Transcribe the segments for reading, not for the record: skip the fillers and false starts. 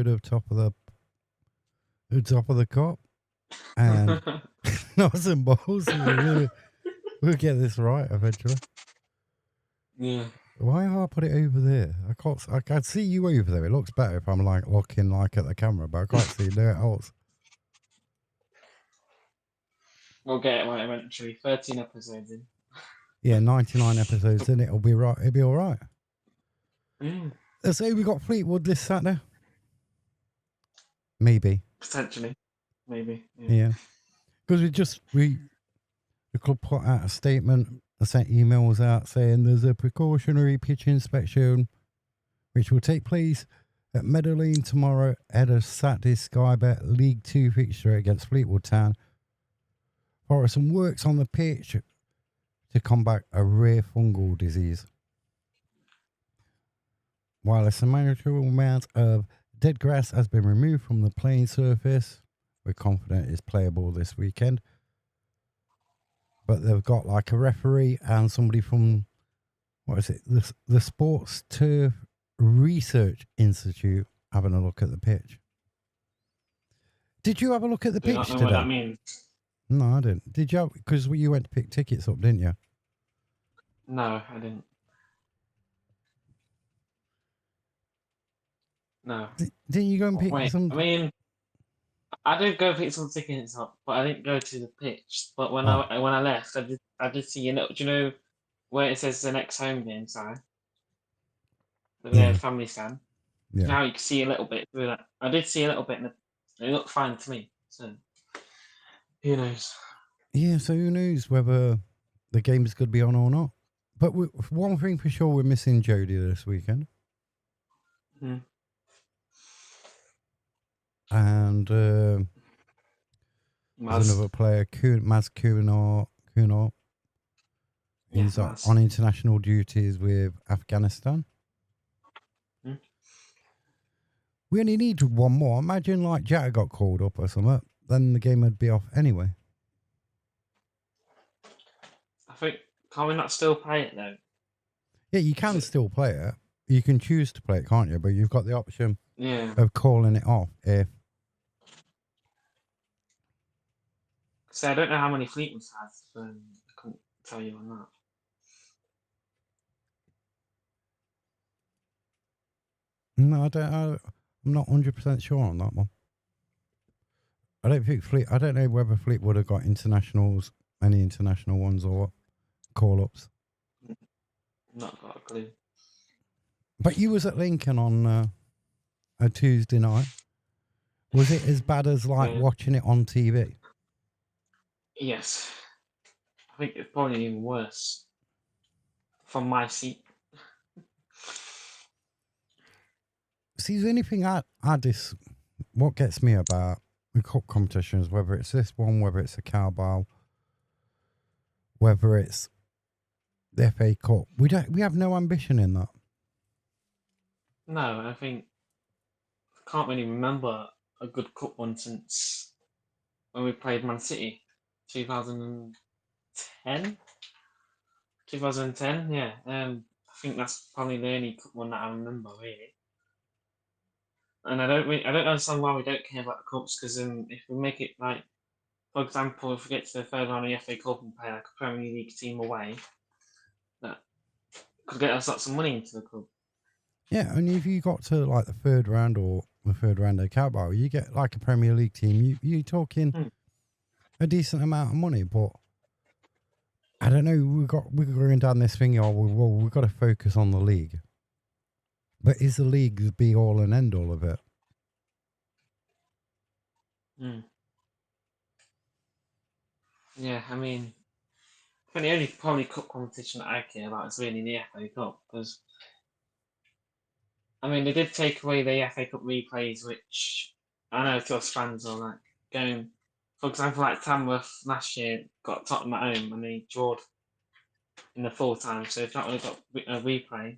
of top of the cup and nuts and bolts. We'll get this right eventually. Yeah. Why have I put it over there? I can see you over there. It looks better if I'm like looking like at the camera, but I can't see it else. We'll get it right eventually. 13 episodes in. Yeah, 99 episodes in. It'll be right. It'll be all right. Let's say we got Fleetwood this Saturday. Maybe. Potentially. Maybe. Yeah. Because the club put out a statement. I sent emails out saying there's a precautionary pitch inspection which will take place at Meadowlane tomorrow at a Saturday Sky Bet League 2 fixture against Fleetwood Town. For some works on the pitch to combat a rare fungal disease. While a symmetrical amount of dead grass has been removed from the playing surface, we're confident it's playable this weekend. But they've got like a referee and somebody from, what is it, the Sports Turf Research Institute having a look at the pitch. Did you have a look at the pitch today? I don't know what that means. No, I didn't. Did you? Because you went to pick tickets up, didn't you? No, I didn't. No. Didn't you go and pick some? I mean, I did go pick some tickets up, but I didn't go to the pitch. But when I left, I did see, do you know where it says the next home game sign? The family stand. Yeah. Now you can see a little bit through that. I did see a little bit, and it looked fine to me. So who knows? Yeah, so who knows whether the game's going to be on or not. But one thing for sure, we're missing Jody this weekend. Mm-hmm. And there's another player, Maz Kunor. He's on international duties with Afghanistan. Mm. We only need one more. Imagine like Jack got called up or something. Then the game would be off anyway. I think, can't we not still play it though? Yeah, you can still play it. You can choose to play it, can't you? But you've got the option of calling it off if... So I don't know how many Fleetwood has, so I couldn't tell you on that. No, I'm not 100% sure on that one. I don't know whether Fleetwood have got internationals, any international ones or what, call-ups. Not got a clue. But you was at Lincoln on a Tuesday night. Was it as bad as watching it on TV? Yes. I think it's probably even worse from my seat. See, the only thing what gets me about the cup competitions, whether it's this one, whether it's a Carabao, whether it's the FA Cup, we have no ambition in that. No, I think I can't really remember a good cup one since when we played Man City, 2010. 2010, yeah. I think that's probably the only cup one that I remember really. And I don't understand why we don't care about the cups, because if we make it like, for example, if we get to the third round of the FA Cup and play like a Premier League team away, that could get us lots of money into the club. Yeah, and if you got to like the third round or the third round of Carabao, you get like a Premier League team. You're talking a decent amount of money, but I don't know. We're going down this thing. We've got to focus on the league. But is the league the be all and end all of it? Yeah, I mean, the only probably cup competition that I care about is really the FA Cup, because I mean they did take away the FA Cup replays, which I know to us fans are like going. For example, like Tamworth last year got Tottenham at home and they drawed in the full time. So if that would have got a replay,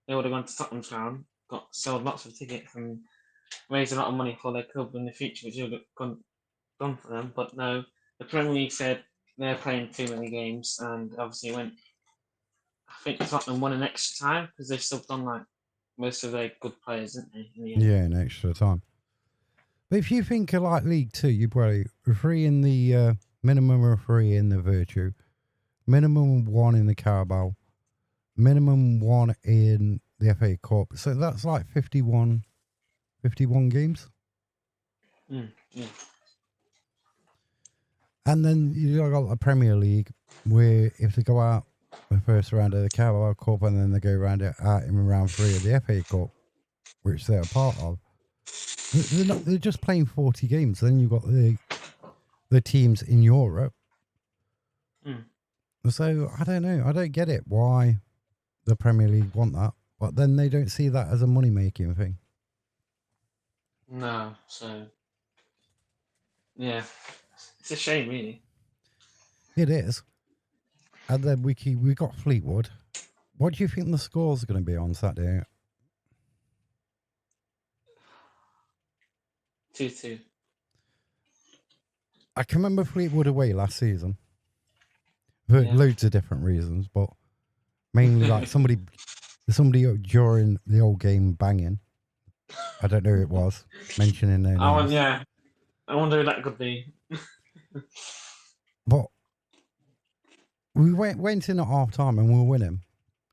they would have gone to Tottenham's ground, sold lots of tickets and raised a lot of money for their club in the future, which would have gone for them. But no, the Premier League said they're playing too many games, and obviously I think Tottenham won an extra time because they subbed on like most of their good players, didn't they? In the end? Yeah, in extra time. But if you think of like League Two, you probably 3 in the minimum of 3 in the Virtue, minimum of 1 in the Carabao, minimum 1 in the FA Cup. So that's like 51 games. Yeah. And then you got the Premier League, where if they go out the first round of the Carabao Cup and then they go out in round 3 of the FA Cup, which they're a part of, they're just playing 40 games. Then you've got the teams in Europe. So I don't know. I don't get it why the Premier League want that, but then they don't see that as a money making thing. No, so yeah, it's a shame, really. It is. And then we got Fleetwood. What do you think the scores are going to be on Saturday? 2-2. I can remember Fleetwood away last season for loads of different reasons, but mainly like somebody during the old game banging. I don't know who it was, mentioning their names. Yeah, I wonder who that could be. But we went in at half time and we were winning,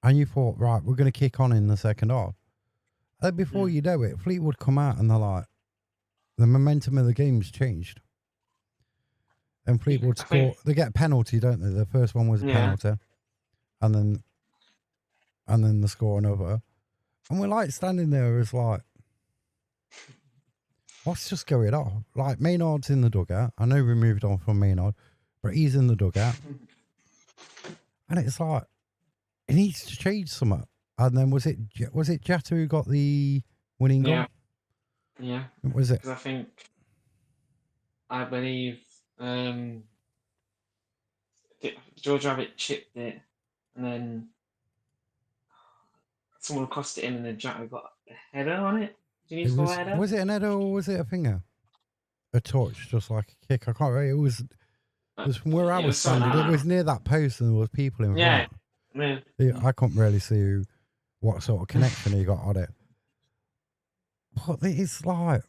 and you thought, right, we're going to kick on in the second half. And before you know it, Fleetwood come out and they're like, the momentum of the game's changed. And Fleetwood score. They get a penalty, don't they? The first one was a penalty, and then they score another. And we're like standing there as like, what's just going on? Like Maynard's in the dugout. I know we moved on from Maynard, but he's in the dugout, and it's like it needs to change something. And then was it Jatta who got the winning goal? Yeah. Was it? Because I believe George Rabbit chipped it, and then someone crossed it in, and then Jatta got a header on it. Did he score a header? Was it an header or was it a finger? A touch, just like a kick. I can't remember. It was from where I was standing. It was near that post, and there was people in front. Yeah, I couldn't really see what sort of connection he got on it. But it's like,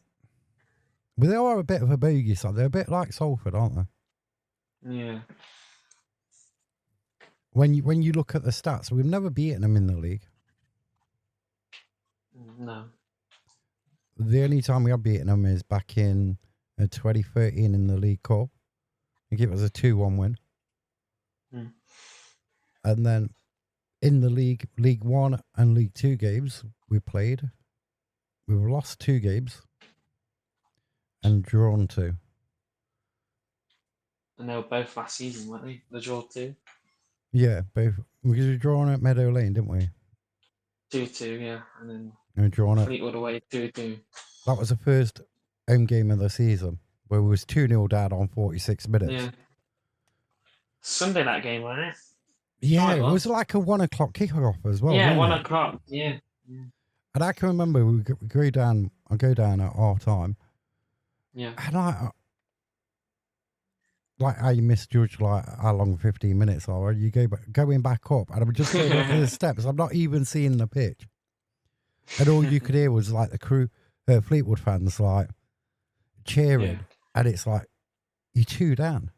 but they are a bit of a bogey side. They're a bit like Salford, aren't they? Yeah. When you look at the stats, we've never beaten them in the league. No. The only time we have beaten them is back in 2013 in the League Cup. I think it was a 2-1 win. And then in the League 1 and League 2 games we played, we've lost 2 games and drawn 2. And they were both last season, weren't they? The draw 2. Yeah, both. Because we drawn at Meadow Lane, didn't we? 2-2, yeah. And then we drawn at Fleetwood away 2-2. That was the first home game of the season where we was 2-0 down on 46 minutes. Yeah. Sunday that game, wasn't it? Yeah, it was like a 1 o'clock kickoff as well. Yeah, 1 o'clock. Yeah. And I can remember we go down. I go down at half time. Yeah. And I misjudged like how long 15 minutes are. You going back up, and I'm just going up the steps. I'm not even seeing the pitch, and all you could hear was like the crew, Fleetwood fans like cheering, and it's like you're 2 down.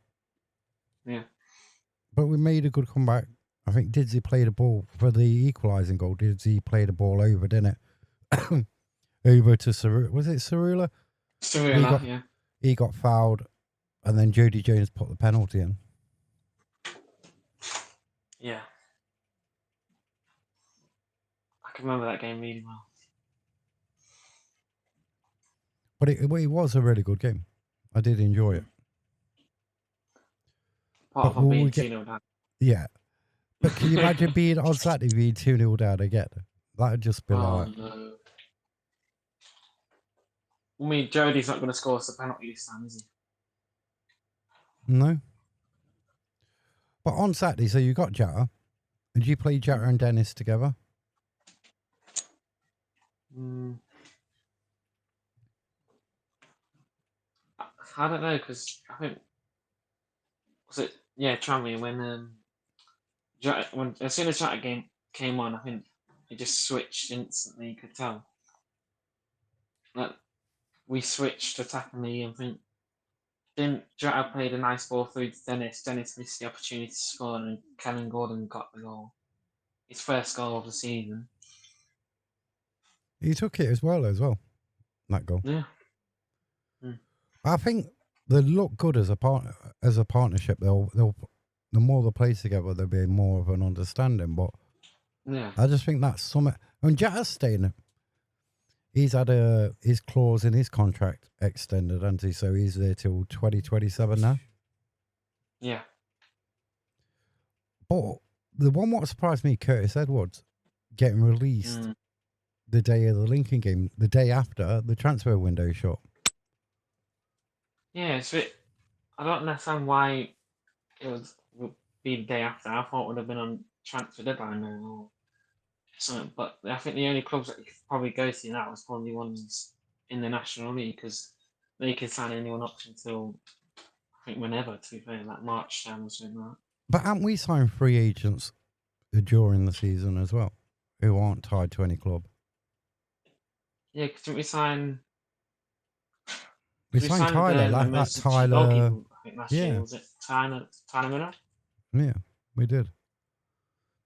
Yeah. But we made a good comeback. I think Didsy played a ball for the equalising goal. Didsy played a ball over, didn't it? Over to Cerula. Was it Cerula? Cerula, He got fouled, and then Jody Jones put the penalty in. Yeah. I can remember that game really well. But it was a really good game. I did enjoy it. Apart from being 2-0 down. Yeah. But can you imagine being on Saturday being 2-0 down again? That would just be like... No. I mean, Jody's not going to score us a penalty this time, is he? No. But on Saturday, so you got Jatta. Did you play Jatta and Dennis together? I don't know, because I think... Was it... Yeah, Tranmere, when as soon as Jatta game came on, I think it just switched instantly. You could tell. Like, we switched attackingly and think. Then Jota played a nice ball through to Dennis. Dennis missed the opportunity to score, and Kevin Gordon got the goal. His first goal of the season. He took it as well, that goal. Yeah. I think they look good as a partnership. They'll the more they play together, there'll be more of an understanding. But Yeah. I just think that's something. And Jota's staying. He's had his clause in his contract extended, hasn't he? So he's there till 2027 now. Yeah. But the one what surprised me, Curtis Edwards getting released the day of the Lincoln game, the day after the transfer window shut. Yeah, it's a bit. I don't understand why it would be the day after. I thought it would have been on transfer deadline or something. But I think the only clubs that you could probably go to now is probably ones in the National League because they can sign anyone up until I think whenever, to be fair, like March time or something like that. But haven't we signed free agents during the season as well, who aren't tied to any club? Yeah, because we signed. We signed Tyler, like that Tyler. I think last year was it Tyler Miller? Yeah, we did.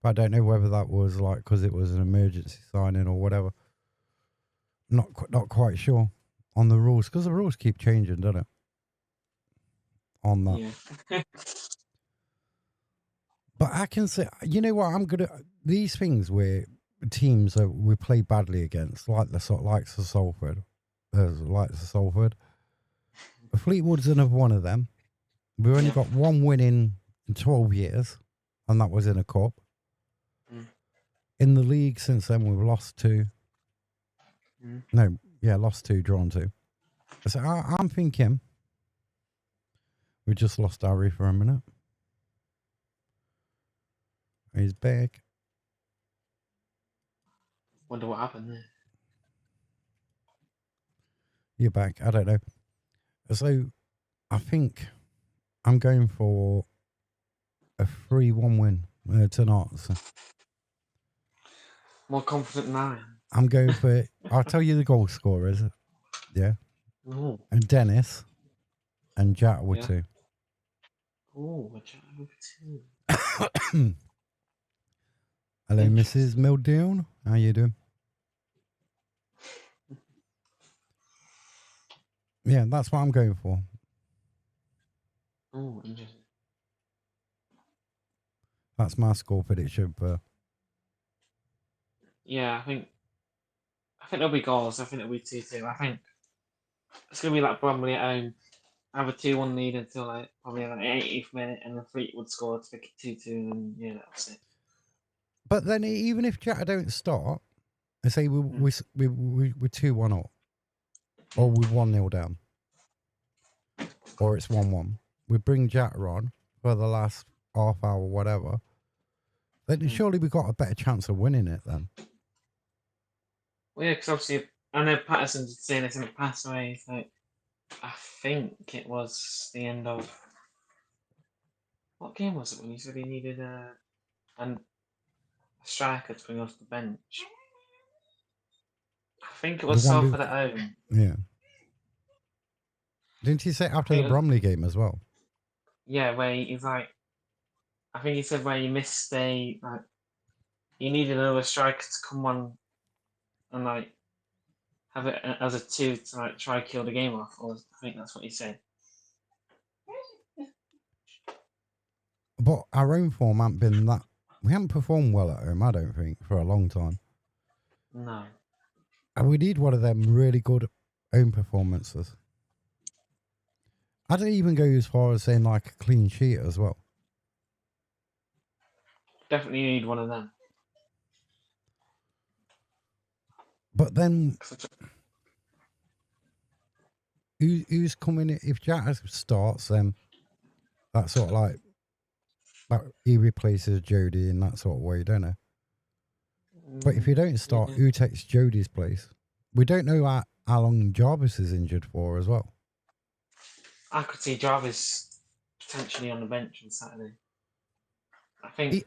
But I don't know whether that was like because it was an emergency signing or whatever. Not quite sure on the rules because the rules keep changing, don't it? On that. Yeah. But I can say, you know what? These things where teams that we play badly against, like likes of Salford. Fleetwood's another one of them. We've only got one win in 12 years, and that was in a cup. In the league since then, we've lost 2. Lost 2, drawn 2. So I'm thinking we just lost Harry for a minute. He's back. Wonder what happened there. You're back. I don't know. So I think I'm going for a 3-1 win tonight. So. More confident than I am. I'm going for. I'll tell you the goal scorers. Yeah. Ooh. And Dennis and Jack were 2. Oh, Jack with 2. Hello, Mrs. Mildown. How you doing? Yeah, that's what I'm going for. Oh, interesting. That's my score prediction. Yeah, I think there'll be goals. I think it'll be 2-2. I think it's gonna be like Bromley at home. Have a 2-1 lead until like probably like the 80th minute, and then Fleetwood score to make it 2-2, and yeah, that's it. But then even if Jack don't start, I say we're 2-1 up, or we're 1-0 down, or it's 1-1. We bring Jack on for the last half hour, whatever. Then surely we got a better chance of winning it then. Well, yeah, because obviously I know Patterson did say this in the past way. It's like I think it was the end of what game was it when he said he needed a striker to bring off the bench. I think it was Salford at home. Yeah. Didn't he say after the Bromley game as well? Yeah, where he's like, I think he said where he missed he needed another striker to come on and like have it as a 2 to like try kill the game off. Or I think that's what he said. But our own form hasn't been that. We haven't performed well at home, I don't think, for a long time. No. And we need one of them really good home performances. I don't even go as far as saying like a clean sheet as well. Definitely need one of them. But then, who's coming? If Jack starts, then that's sort of like he replaces Jody in that sort of way, don't it? But if you don't start, who takes Jody's place? We don't know how long Jarvis is injured for as well. I could see Jarvis potentially on the bench on Saturday. I think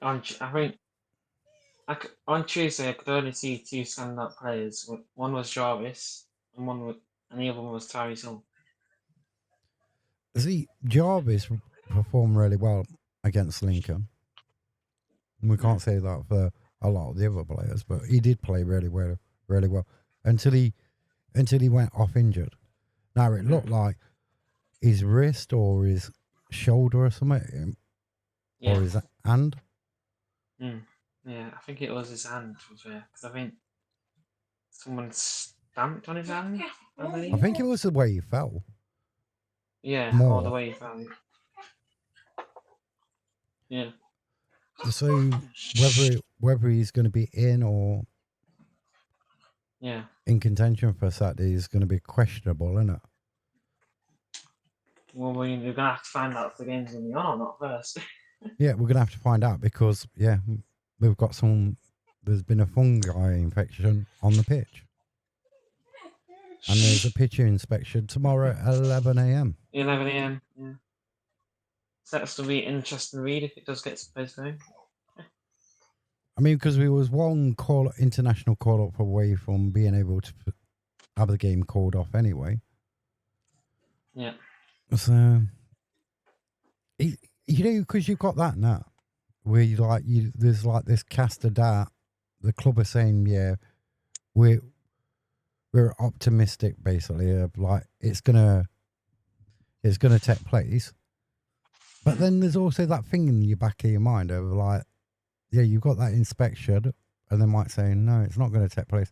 On Tuesday, I could only see 2 standout players. One was Jarvis, and the other one was Tyrese Hill. See, Jarvis performed really well against Lincoln. And we can't say that for a lot of the other players, but he did play really well until he went off injured. Now it looked like his wrist or his shoulder or something, or his hand. Yeah, I think it was his hand, because I think someone stamped on his hand. I think it was the way he fell. Yeah, or the way he fell. Yeah. So whether he's going to be in or in contention for Saturday is going to be questionable, isn't it? Well, we're going to have to find out if the game's going to be on or not first. Yeah, we're going to have to find out because, we've got there's been a fungi infection on the pitch. And there's a pitcher inspection tomorrow at 11 a.m. 11 a.m, yeah. So that's going to be interesting to read if it does get postponed. I mean, because we was one international call-up away from being able to have the game called off anyway. Yeah. So, because you've got that now, where there's like this cast of doubt. The club are saying, yeah, we're optimistic, basically, of like it's gonna take place. But then there's also that thing in the back of your mind of like, yeah, you've got that inspection, and they might say, no, it's not going to take place.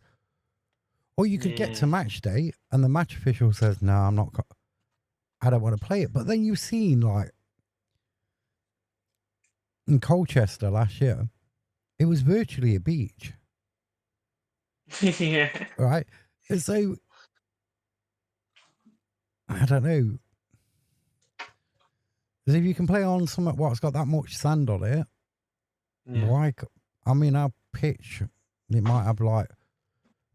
Or you could get to match day, and the match official says, no, I don't want to play it. But then you've seen, like, in Colchester last year, it was virtually a beach. Yeah. Right? And so, I don't know. Because if you can play on something what's got that much sand on it, our pitch, it might have like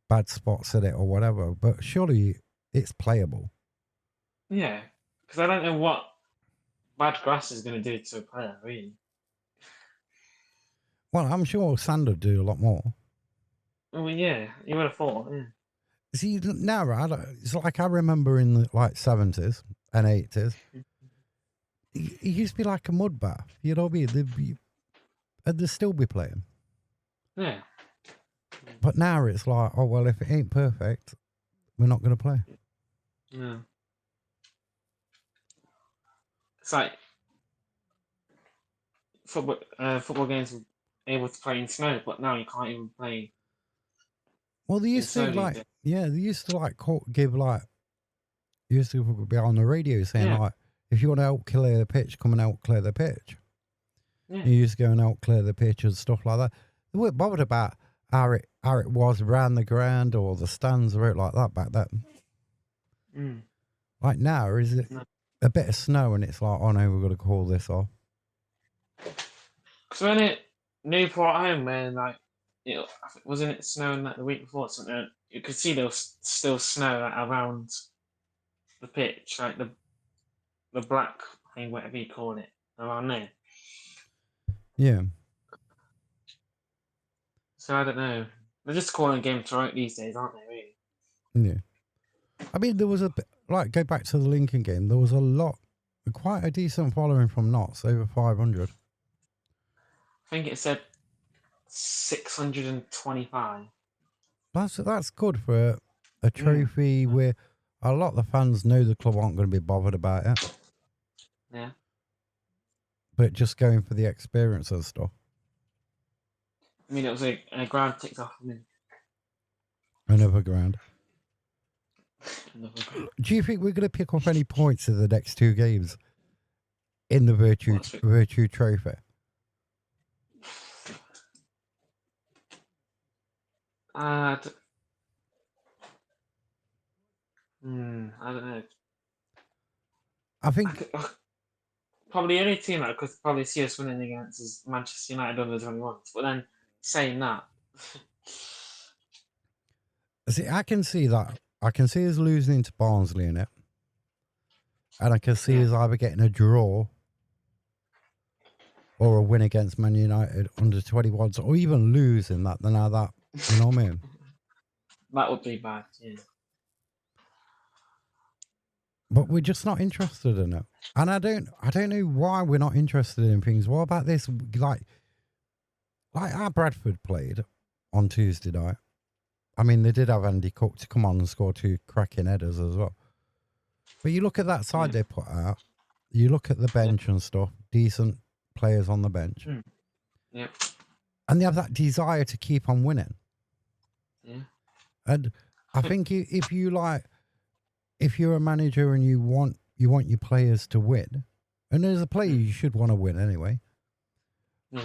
bad spots in it or whatever, but surely it's playable. Yeah, because I don't know what bad grass is going to do to a player, really. Well, I'm sure sand would do a lot more. Oh, yeah, you would have thought, yeah. See, now, it's like I remember in the 70s and 80s, it used to be like a mud bath. You know what I mean? They'd still be playing. Yeah. But now it's like, oh, well, if it ain't perfect, we're not going to play. Yeah. It's like football games were able to play in snow, but now you can't even play. Well, they used to be on the radio saying like, if you want to out clear the pitch, come and out clear the pitch. Yeah. You used to go and out clear the pitch and stuff like that. They weren't bothered about how it was around the ground or the stands or it like that back then. Like now, is it a bit of snow and it's like, oh no, we've got to call this off. Because when it Newport home, when like wasn't it snowing like the week before or something? You could see there was still snow around the pitch, like the black thing, whatever you call it, around there. Yeah. So I don't know. They're just calling a game to right these days, aren't they? Really? Yeah. I mean, there was go back to the Lincoln game. There was quite a decent following from Notts, over 500. I think it said 625. That's good for a trophy where a lot of the fans know the club aren't going to be bothered about it. Yeah. But just going for the experience and stuff. I mean, it was a ground ticked off. Another ground. Do you think we're going to pick up any points in the next 2 games in the Virtue Trophy? I don't know. I think probably any team that could probably see us winning against is Manchester United under 21s. But then saying that, see, I can see that. I can see us losing to Barnsley in it, and I can see us either getting a draw or a win against Man United under 21s, or even losing that. Then now that, you know what I mean? That would be bad. Yeah. But we're just not interested in it, and I don't know why we're not interested in things. What about this? Like our Bradford played on Tuesday night. I mean, they did have Andy Cook to come on and score 2 cracking headers as well. But you look at that side they put out. You look at the bench and stuff. Decent players on the bench. Yeah. And they have that desire to keep on winning. Yeah. And I think if you're a manager and you want your players to win, and as a player you should want to win anyway.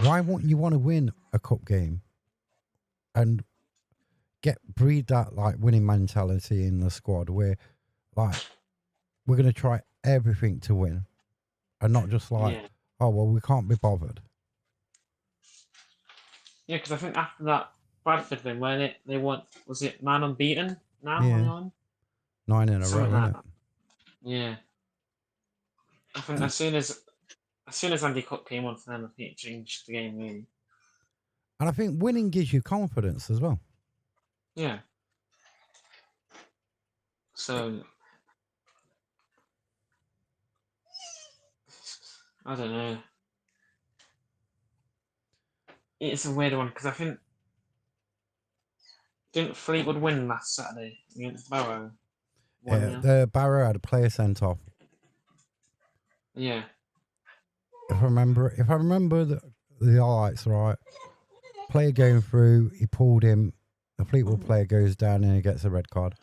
Why wouldn't you want to win a cup game and breed that like winning mentality in the squad where like we're going to try everything to win and not just like, oh, well, we can't be bothered. Yeah, because I think after that Bradford thing, when they won, was it 9 unbeaten now? Yeah. 9 in a row, isn't it? Yeah. I think as soon as Andy Cook came on for them, I think it changed the game really. And I think winning gives you confidence as well. Yeah. So I don't know. It's a weird one because I think didn't Fleetwood win last Saturday against Barrow? Yeah, the Barrow had a player sent off. Yeah. If I remember the highlights right, player going through, he pulled him. The Fleetwood player goes down and he gets a red card.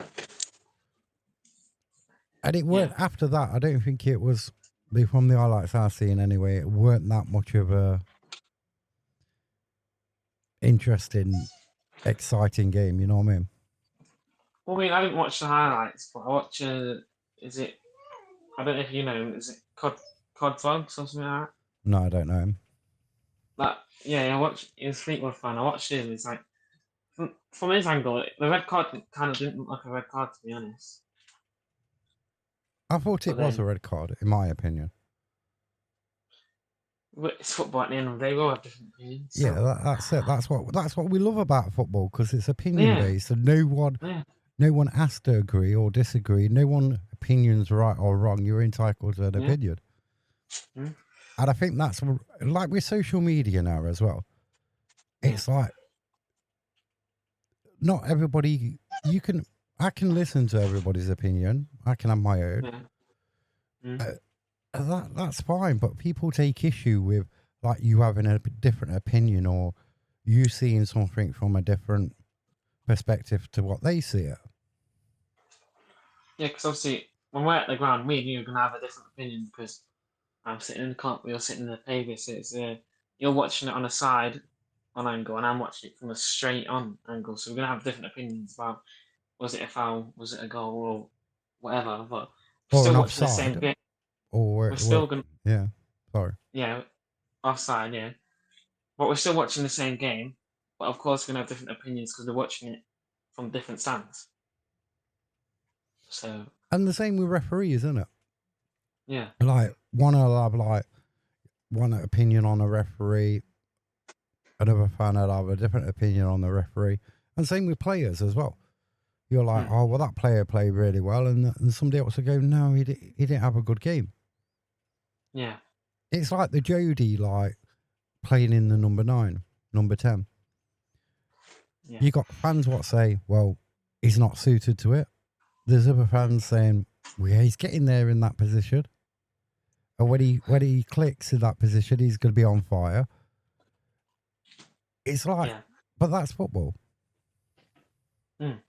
And it weren't after that. I don't think it was from the highlights I've seen anyway. It weren't that much of a interesting, exciting game. You know what I mean? Well, I mean, I didn't watch the highlights, but I watch. Is it? I don't know if you know. Is it Cod Vlogs or something like that? No, I don't know him. I watched. He was Fleetwood fan. I watched him. It's like from his angle, the red card kind of didn't look like a red card, to be honest. I thought it was a red card, in my opinion. But it's football at the end of the day. We all have different opinions. So. Yeah, that's it. That's what we love about football because it's opinion based, and no one has to agree or disagree. No one opinion's right or wrong. You're entitled to an opinion. And I think that's like with social media now as well. It's like not everybody. I can listen to everybody's opinion. I can have my own. That's fine, but people take issue with like you having a different opinion or you seeing something from a different perspective to what they see it. Yeah, because obviously when we're at the ground, me and you are gonna have a different opinion because I'm sitting in the cockpit, you're sitting in the pavement. So it's you're watching it on a side on angle, and I'm watching it from a straight on angle. So we're gonna have different opinions about was it a foul, was it a goal, or whatever. But we're still watching the same game. Or we're still gonna offside, yeah. But we're still watching the same game. But of course, we're gonna have different opinions because we're watching it from different stands. So. And the same with referees, isn't it? Yeah. Like one will have like one opinion on a referee, another fan will have a different opinion on the referee, and same with players as well. You're like, oh well, that player played really well, and somebody else will go, no, he didn't have a good game. Yeah. It's like the Jody like playing in the number 9, number 10. Yeah. You got fans what say, well, he's not suited to it. There's other fans saying, well, yeah, he's getting there in that position. And when he clicks in that position, he's going to be on fire. It's like, but that's football. And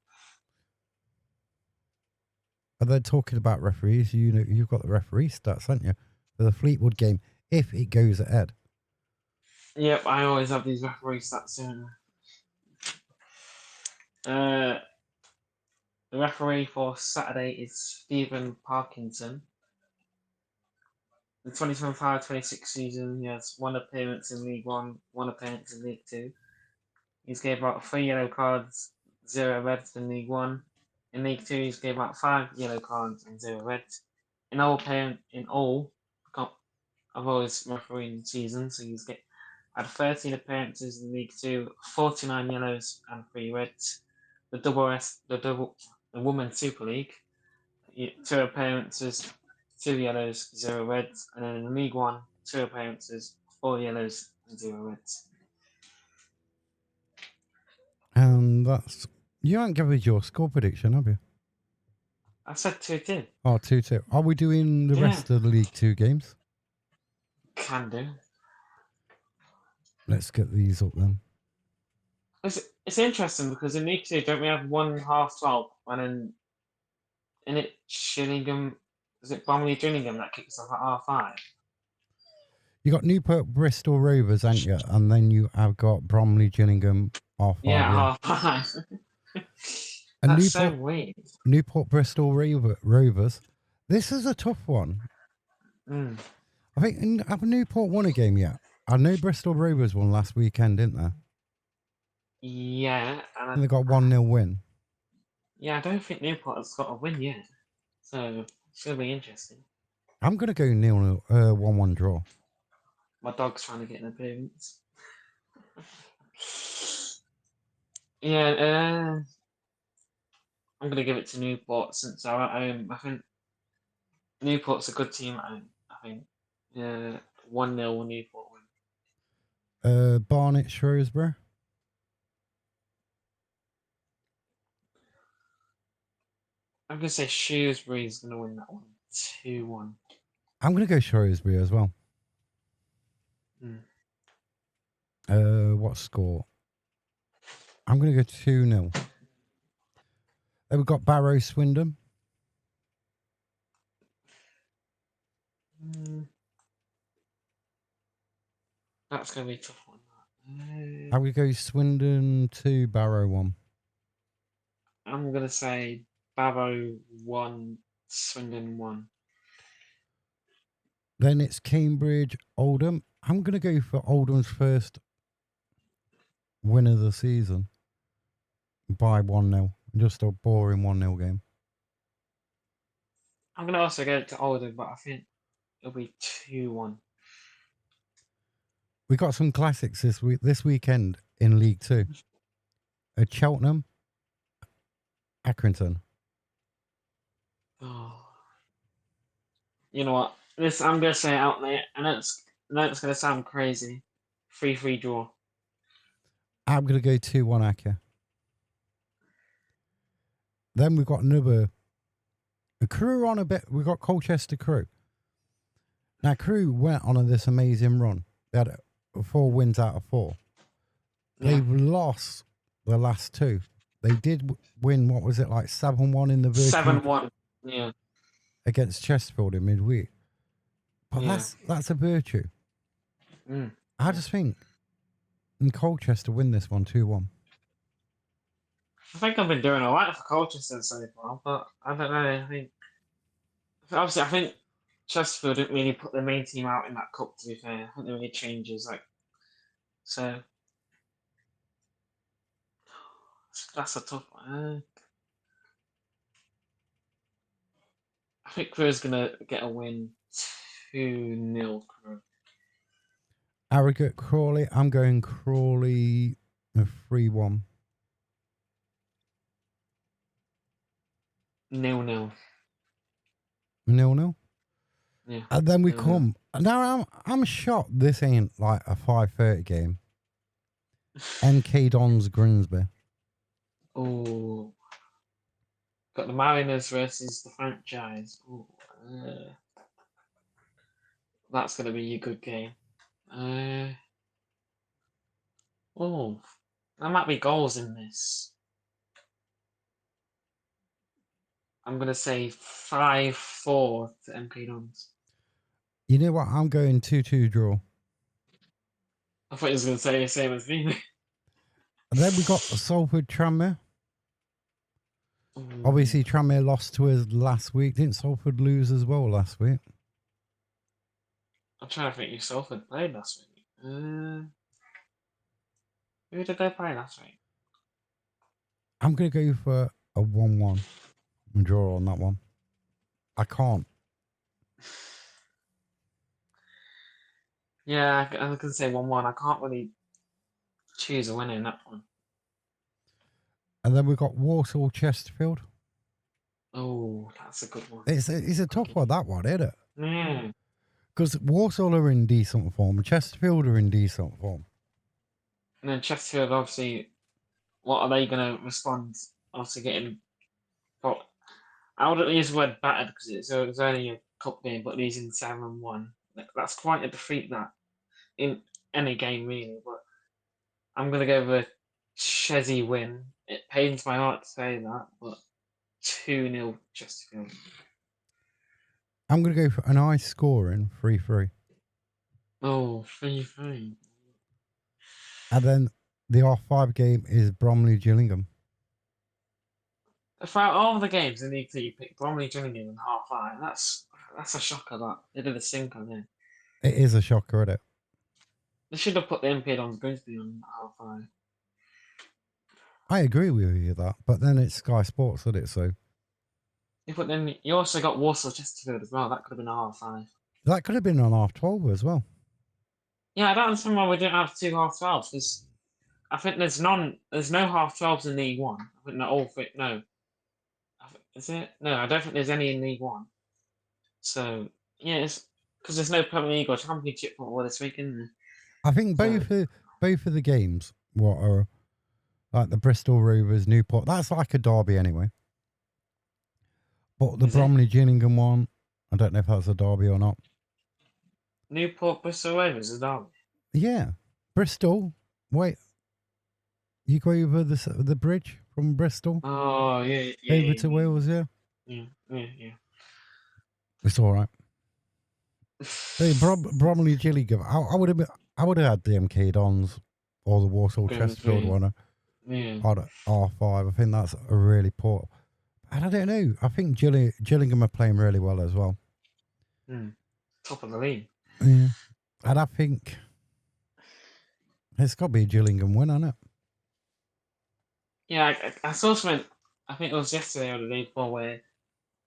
then talking about referees, you know, you've got the referee stats, haven't you, for the Fleetwood game, if it goes ahead. Yep, I always have these referee stats in. The referee for Saturday is Stephen Parkinson. The 2025-26 season, he has 1 appearance in League 1, 1 appearance in League 2. He's gave out 3 yellow cards, 0 reds in League 1. In League 2, he's gave out 5 yellow cards and 0 reds. In all I've always refereed season, so he's had 13 appearances in League Two, 49 yellows and 3 reds. The Women's Super League, 2 appearances, 2 yellows, 0 reds, and then in League One, 2 appearances, 4 yellows and 0 reds. And that's you haven't given us your score prediction, have you? I said 2-2. Oh, 2-2. Are we doing the rest of the League Two games? Can do. Let's get these up then. It's interesting because in League Two, don't we have 1 half-12, and then in it Shillingham, is it Bromley Gillingham that kicks off at half-5? You got Newport Bristol Rovers, ain't you? And then you have got Bromley Gillingham off. Yeah, half-5. And That's so weird. Newport Bristol Rovers. This is a tough one. Mm. I think have Newport won a game yet? I know Bristol Rovers won last weekend, didn't they? Yeah. And they got 1-0 win. Yeah, I don't think Newport has got a win yet. So it's going to be interesting. I'm going to go 1-1 draw. My dog's trying to get an appearance. Yeah, I'm going to give it to Newport since they're at home. I think Newport's a good team at home. I think 1-0 Newport win. Barnet Shrewsbury. I'm going to say Shrewsbury's going to win that one. 2-1. I'm going to go Shrewsbury as well. What score? I'm going to go 2-0. Then we've got Barrow Swindon. That's going to be a tough one. I'm going to go Swindon 2, Barrow 1. I'm going to say Barrow 1, Swindon 1. Then it's Cambridge, Oldham. I'm going to go for Oldham's first win of the season by 1-0. Just a boring 1-0 game. I'm going to also go to Oldham, but I think it'll be 2-1. We got some classics this weekend in League Two. At Cheltenham, Accrington. Oh. You know what? I'm going to say it out there. I know it's going to sound crazy. 3-3 draw. I'm going to go 2-1 Acker. Then we've got a Crew on a bit. We've got Colchester Crew. Now, Crew went on this amazing run. They had 4 wins out of 4. Yeah. They've lost the last 2. They did win, what was it, like 7-1 in the virtue 7-1, yeah. Against Chesterfield in midweek. But Yeah. that's a virtue. I just think Colchester win this one 2-1. I think I've been doing all right for Colchester so far, but I don't know. I think Chesterfield didn't really put the main team out in that cup, to be fair. I think there were any changes, so that's a tough one. I think Crew's gonna get a win 2-0 Crew. Harrogate, Crawley. I'm going Crawley 3-1. 0-0. 0-0? Yeah. And then we come. Now I'm shocked this ain't like a 5:30 game. MK Dons Grimsby. Oh. Got the Mariners versus the franchise. Ooh, that's going to be a good game. There might be goals in this. I'm going to say 5-4 to MK Dons. You know what? I'm going 2-2 draw. I thought you was going to say the same as me. And then we got Salford Tranmere. Obviously, Tranmere lost to us last week. Didn't Salford lose as well last week? I'm trying to think who Salford played last week. Who did they play last week? I'm going to go for a 1-1 draw on that one. I can't. Yeah, I can say 1-1. I can't really choose a winner in that one. And then we've got Walsall Chesterfield. Oh, that's a good one. It's a tough one, that one, isn't it? Yeah. Because Walsall are in decent form and Chesterfield are in decent form. And then Chesterfield, obviously, what are they going to respond after getting... But I wouldn't use the word battered because it was only a cup game, but losing 7-1. That's quite a defeat, that, in any game, really. But I'm going to go with a Chesney win. It pains my heart to say that, but 2-0 Chesterfield. I'm going to go for an high scoring 3-3. Oh, 3-3. And then the R5 game is Bromley Gillingham. Throughout all the games in League 2, you picked Bromley Gillingham in half-5. That's a shocker, that. They did a sinker there. It is a shocker, isn't it? They should have put the MP on Grimsby on half-5. I agree with you that, but then it's Sky Sports, isn't it? So But then you also got Walsall Chesterfield as well. That could have been a half-5. that could have been on half-12 as well. Yeah, I don't understand why we didn't have 2 half-12s, because I think there's no half-12s in League 1. I think they're all fit. No. Is it? No, I don't think there's any in League 1. So, yeah, it's because there's no Premier League or Championship football this weekend. I think both of the games, what are like the Bristol Rovers, Newport, that's like a derby anyway. But the Bromley Gillingham one, I don't know if that's a derby or not. Newport Bristol Rovers is a derby. Yeah, Bristol. Wait, you go over the bridge from Bristol? Oh yeah, over to Wales, yeah. Yeah. It's all right. Hey, Bromley Gillingham. I would have had the MK Dons or the Walsall Chesterfield one. Yeah. On R5. I think that's a really poor. And I don't know. I think Gillingham are playing really well as well. Top of the league. Yeah. And I think it's got to be a Gillingham win, hasn't it? Yeah, I saw something, I think it was yesterday or the day before, where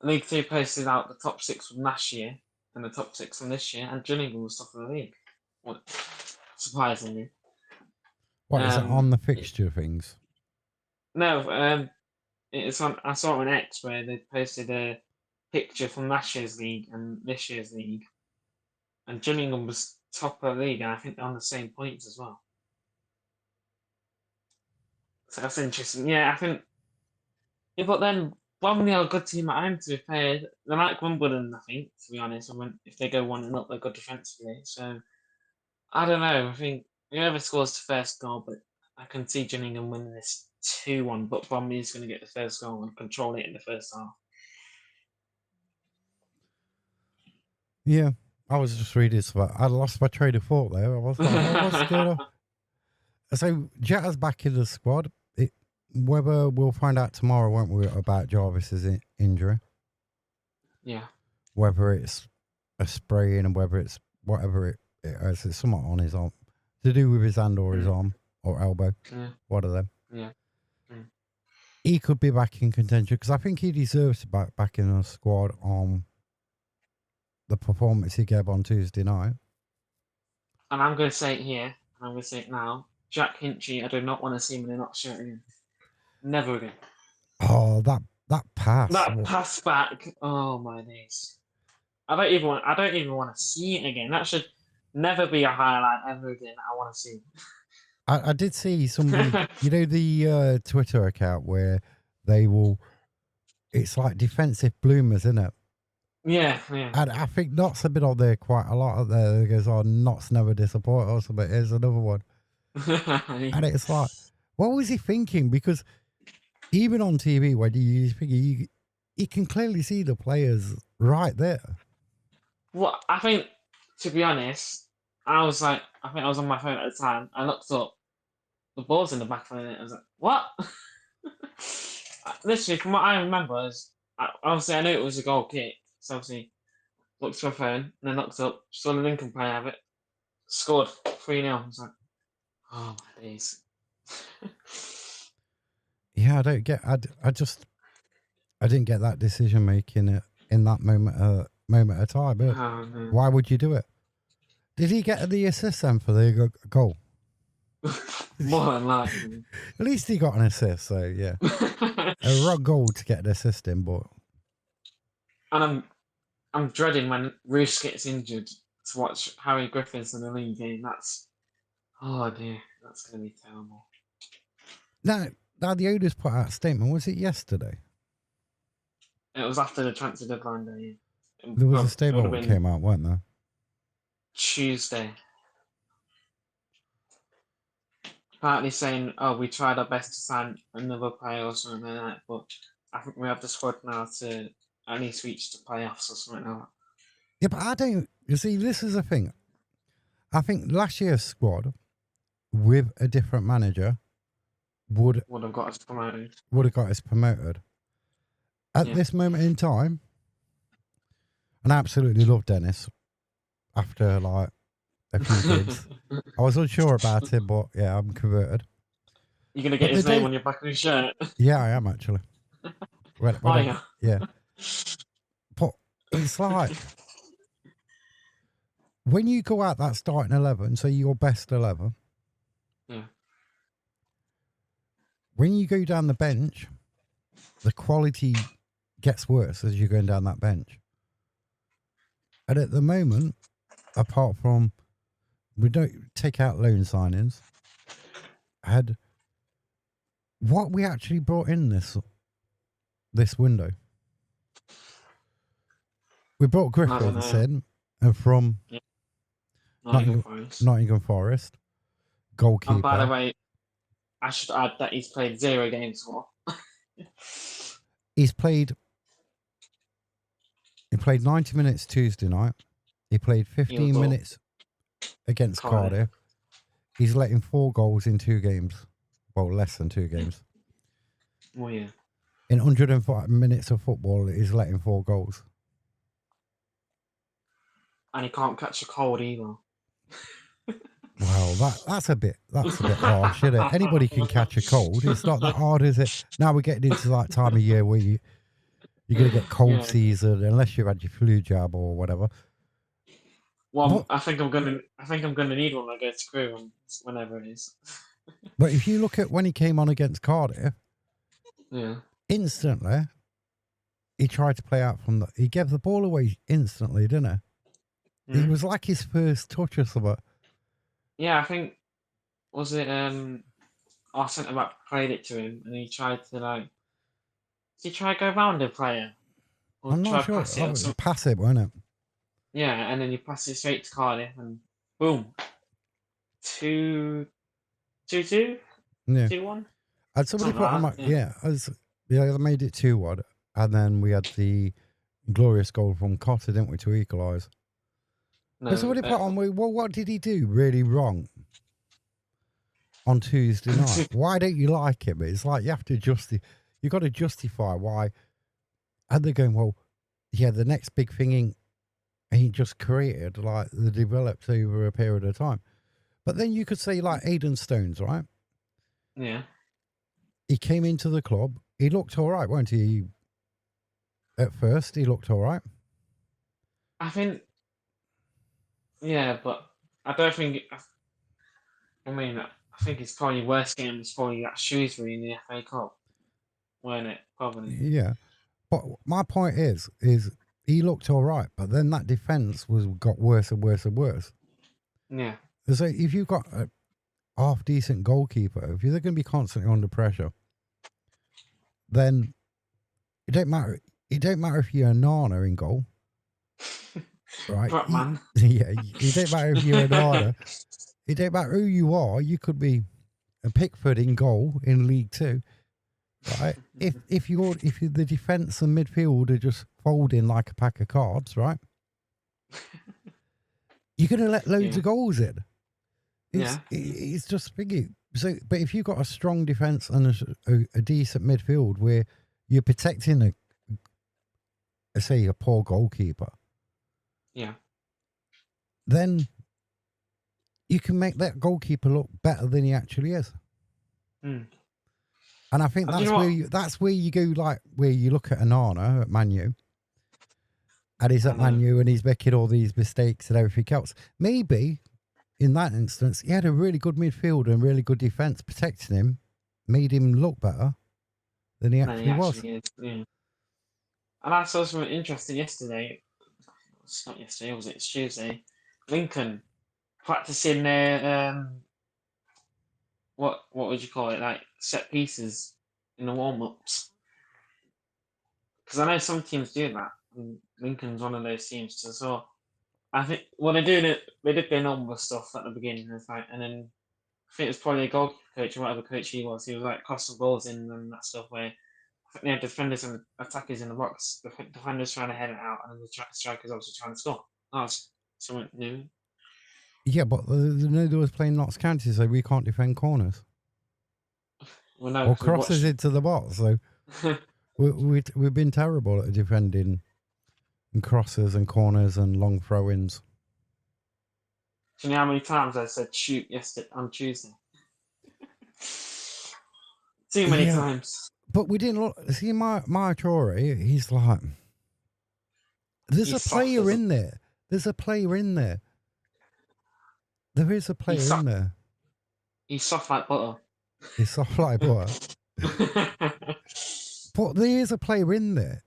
League 2 posted out the top 6 from last year and the top 6 from this year, and Gillingham was top of the league. Well, surprisingly. What, is it on the fixture things? No, it's on. I saw it on X where they posted a picture from last year's league and this year's league, and Gillingham was top of the league, and I think they're on the same points as well. So that's interesting. Yeah, I think. Yeah, but then Bromley are a good team at home, to be fair. They're like Wimbledon, I think, to be honest. If they go 1-0, they're good defensively. So I don't know. I think whoever scores the first goal, but I can see Gillingham winning this 2-1, but Bromley is going to get the first goal and control it in the first half. Yeah, I was just reading so I lost my train of thought there. I was like, what's going on? So Jetta's back in the squad. Whether we'll find out tomorrow, won't we, about Jarvis's injury? Yeah. Whether it's a sprain and whether it's whatever it is, it's something on his arm to do with his hand or his arm or elbow. Yeah. One of them. Yeah. He could be back in contention because I think he deserves to be back in the squad on the performance he gave on Tuesday night. And I'm going to say it here, and I'm going to say it now. Jack Hinchy, I do not want to see him in a knock shirt again. Never again. Oh, that pass. That pass back. Oh my days. I don't even want to see it again. That should never be a highlight ever again. I want to see. I did see somebody, you know, the Twitter account where they will. It's like defensive bloomers, isn't it? Yeah. And I think Knott's have been on there quite a lot. Up there, it goes, "Oh, Knott's never disappoint us," but here's another one. And it's like, what was he thinking? Because even on TV, when you figure you can clearly see the players right there. Well, I think, to be honest, I think I was on my phone at the time. I looked up, the ball's in the back of the net. I was like, what? Literally, from what I remember, obviously I knew it was a goal kick. So obviously, looked at my phone and then looked up, saw the Lincoln player have it, scored 3-0. I was like, oh my days. Yeah, I don't get. I didn't get that decision making in that moment of time. But why would you do it? Did he get the assist then for the goal? More than likely. At least he got an assist, so yeah. A wrong goal to get an assist in, but... And I'm dreading when Roos gets injured to watch Harry Griffiths in the league game. Oh dear, that's going to be terrible. Now the owners put out a statement. Was it yesterday? It was after the transfer deadline day. There was a statement that came out, weren't there? Tuesday. Partly saying, we tried our best to sign another player or something like that, but I think we have the squad now to at least reach the playoffs or something like that. Yeah, but I don't... You see, this is the thing. I think last year's squad, with a different manager, would have got us promoted. Would have got us promoted. At this moment in time, and I absolutely love Dennis after, like, a few games. I was unsure about him, but yeah, I'm converted. You're going to get his name on your back of your shirt? Yeah, I am actually. Yeah. But it's like, when you go out that starting 11, so your best 11, when you go down the bench, the quality gets worse as you're going down that bench. And at the moment, apart from, we don't take out loan signings, what we actually brought in this window. We brought Griffiths in from Nottingham Forest, goalkeeper. And by the way, I should add that he's played 0 games for. He played 90 minutes Tuesday night. He played 15 minutes against Cardiff. He's letting 4 goals in 2 games. Well, less than 2 games. Oh, yeah. In 105 minutes of football, he's letting 4 goals. And he can't catch a cold either. Well, that's a bit harsh, isn't it? Anybody can catch a cold. It's not that hard, is it? Now we're getting into that time of year where you're going to get cold season unless you've had your flu jab or whatever. Well, I think I'm gonna need one when I go to crew whenever it is. But if you look at when he came on against Cardiff, instantly he tried to play out from he gave the ball away instantly, didn't he? It was like his first touch or something. Yeah, I think our centre back played it to him and he tried to did he try to go round the player? Or I'm not sure. Pass it, wasn't it? Yeah, and then you pass it straight to Cardiff and boom. 2-2? Yeah. 2-1? And somebody put on they made it 2-1. And then we had the glorious goal from Cotter, didn't we, to equalise? No, somebody put on, well, what did he do really wrong on Tuesday night? Why don't you like him? It's like you have to you've got to justify why. And they're going, well, the next big thing he just created, like, the developed over a period of time. But then you could say, like, Aidan Stones, right? Yeah. He came into the club. He looked all right, weren't he? At first, he looked all right. I think, but I don't think, I think his probably worst game was probably at Shrewsbury in the FA Cup, weren't it? Probably. Yeah. But my point is he looked all right, but then that defence got worse and worse and worse. Yeah. So if you've got a half-decent goalkeeper, if you're going to be constantly under pressure, then it don't matter. It don't matter if you're a Nana in goal, right? It don't matter if you're a Nana. It don't matter who you are. You could be a Pickford in goal in League Two, right? if the defence and midfield are just folding like a pack of cards, right? You're going to let loads of goals in. It's just thinking. So, but if you've got a strong defence and a decent midfield where you're protecting a poor goalkeeper, then you can make that goalkeeper look better than he actually is. And I think that's where you go, like, where you look at Anana at Man U, And he's at I know. Man U and he's making all these mistakes and everything else. Maybe in that instance, he had a really good midfield and really good defence protecting him, made him look better than he actually was. Is, yeah. And I saw something interesting yesterday. It's not yesterday, was it? It's Tuesday. Lincoln practicing their what would you call it? Like set pieces in the warm ups. Because I know some teams do that. And Lincoln's one of those teams. So I think they're doing it. They did their normal stuff at the beginning, and then I think it was probably a goalkeeper coach or whatever coach he was. He was like crossing balls in and that stuff where I think they had defenders and attackers in the box. The defenders trying to head it out, and the strikers obviously trying to score. That's something new. Yeah, but they was playing Notts County, so we can't defend corners. Well, no, or crosses into the box. So we've been terrible at defending and crosses and corners and long throw-ins. Do you know how many times I said shoot yesterday on Tuesday? Too many times. But we didn't look. See, my Tory, he's like, there's a player in there. There's a player in there. There is a player in there. He's soft like butter. He's soft like butter. But there is a player in there.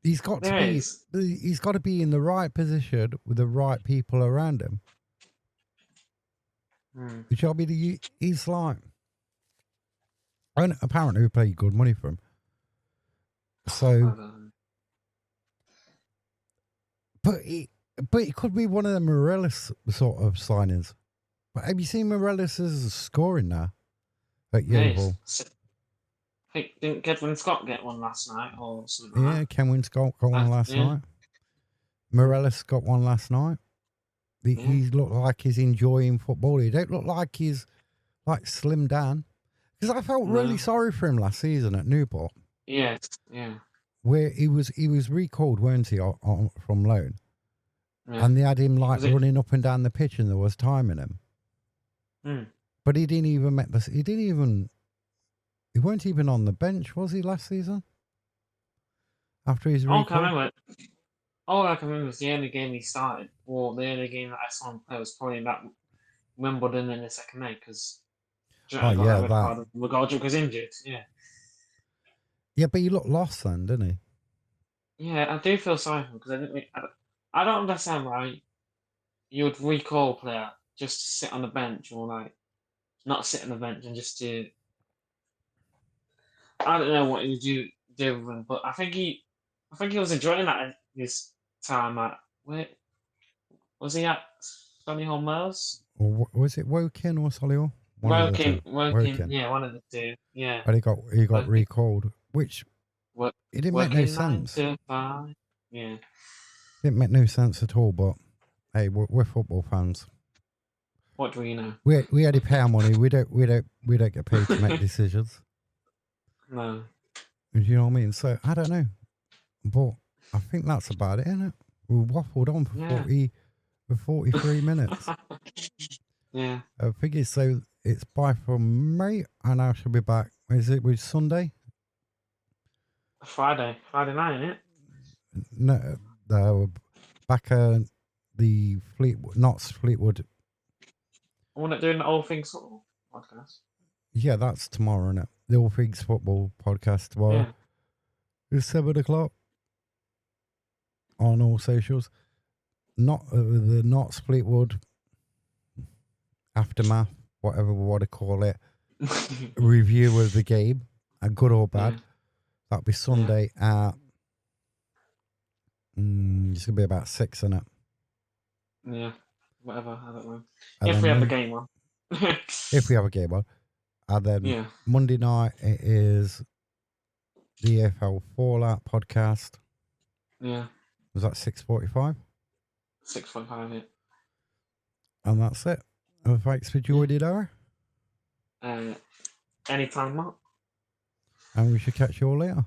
He's got to be. He's got to be in the right position with the right people around him. Which I'll be he's like. And apparently we paid good money for him. So, but it could be one of the Morelos sort of signings. But have you seen Morelos' scoring now at Yeovil? Didn't Kedwin Scott get one last night or something? Yeah, Kedwin Scott got one last night. Morelos got one last night. He looked like he's enjoying football. He don't look like he's like slimmed down. Because I felt really sorry for him last season at Newport. Yes, yeah. Where he was recalled, weren't he, from loan? Yeah. And they had him like running up and down the pitch, and there was time in him. But he didn't even make this. He weren't even on the bench, was he, last season? After his recall. All I can remember was the only game he started, or the only game that I saw him play was probably that Wimbledon in the second leg, because McGoldrick was injured. Yeah, but he looked lost then, didn't he? Yeah, I do feel sorry for him because I don't understand why you would recall a player just to sit on the bench, or like not sit on the bench and just to. I don't know what he would do with him, but I think he was enjoying that his time at where was he at Solihull Mills? Or was it Woking or Solihull? Woking, yeah, one of the two, yeah. But he got recalled, which it didn't make no sense. Yeah, didn't make no sense at all. But hey, we're football fans. What do we know? We only pay our money. We don't get paid to make decisions. No. You know what I mean? So I don't know, but I think that's about it, isn't it? We waffled on for 43 minutes. Yeah. I figure so. It's bye from me, and I shall be back. Is it with Sunday? Friday night, isn't it? No, back the Fleetwood, not Fleetwood. I want to do an All Things Football podcast. Yeah, that's tomorrow, isn't it? The All Things Football podcast tomorrow. Yeah. It's 7 o'clock on all socials. Not the Notts Fleetwood aftermath, whatever we want to call it, review of the game, good or bad. Yeah. That'll be Sunday at. It's gonna be about 6, isn't it? Yeah, whatever. I don't know. If we have a game on. If we have a game on, and then Monday night it is the AFL Fallout podcast. Yeah. Was that 6:45? 6:45, yeah. And that's it. Thanks for joining, Ara. Anytime, Mark. And we should catch you all later.